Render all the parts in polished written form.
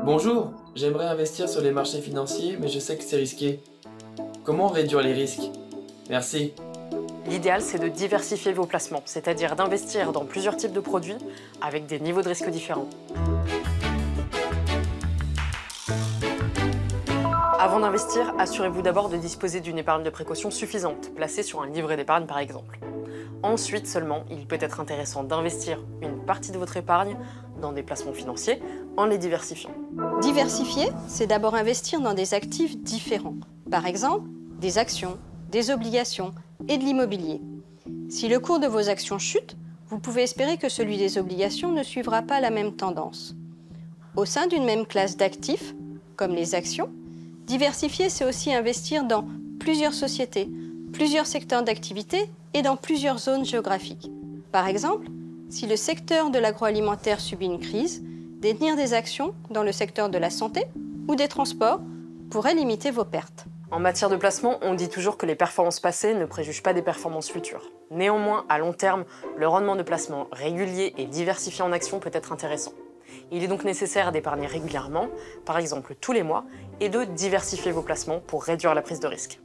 Bonjour, j'aimerais investir sur les marchés financiers, mais je sais que c'est risqué. Comment réduire les risques? Merci. L'idéal, c'est de diversifier vos placements, c'est-à-dire d'investir dans plusieurs types de produits avec des niveaux de risque différents. Avant d'investir, assurez-vous d'abord de disposer d'une épargne de précaution suffisante, placée sur un livret d'épargne par exemple. Ensuite seulement, il peut être intéressant d'investir une partie de votre épargne dans des placements financiers en les diversifiant. Diversifier, c'est d'abord investir dans des actifs différents. Par exemple, des actions, des obligations et de l'immobilier. Si le cours de vos actions chute, vous pouvez espérer que celui des obligations ne suivra pas la même tendance. Au sein d'une même classe d'actifs, comme les actions, diversifier, c'est aussi investir dans plusieurs sociétés, plusieurs secteurs d'activité et dans plusieurs zones géographiques. Par exemple, si le secteur de l'agroalimentaire subit une crise, détenir des actions dans le secteur de la santé ou des transports pourrait limiter vos pertes. En matière de placement, on dit toujours que les performances passées ne préjugent pas des performances futures. Néanmoins, à long terme, le rendement de placement régulier et diversifié en actions peut être intéressant. Il est donc nécessaire d'épargner régulièrement, par exemple tous les mois, et de diversifier vos placements pour réduire la prise de risque.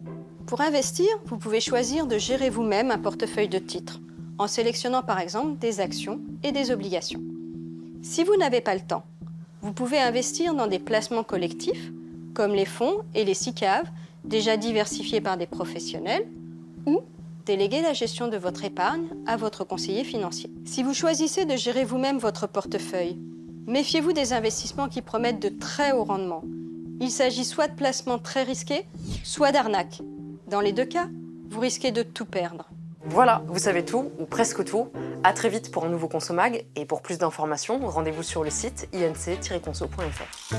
Pour investir, vous pouvez choisir de gérer vous-même un portefeuille de titres, en sélectionnant par exemple des actions et des obligations. Si vous n'avez pas le temps, vous pouvez investir dans des placements collectifs, comme les fonds et les SICAV, déjà diversifiés par des professionnels, ou déléguer la gestion de votre épargne à votre conseiller financier. Si vous choisissez de gérer vous-même votre portefeuille, méfiez-vous des investissements qui promettent de très hauts rendements. Il s'agit soit de placements très risqués, soit d'arnaques. Dans les deux cas, vous risquez de tout perdre. Voilà, vous savez tout, ou presque tout. À très vite pour un nouveau Consomag, et pour plus d'informations, rendez-vous sur le site inc-conso.fr.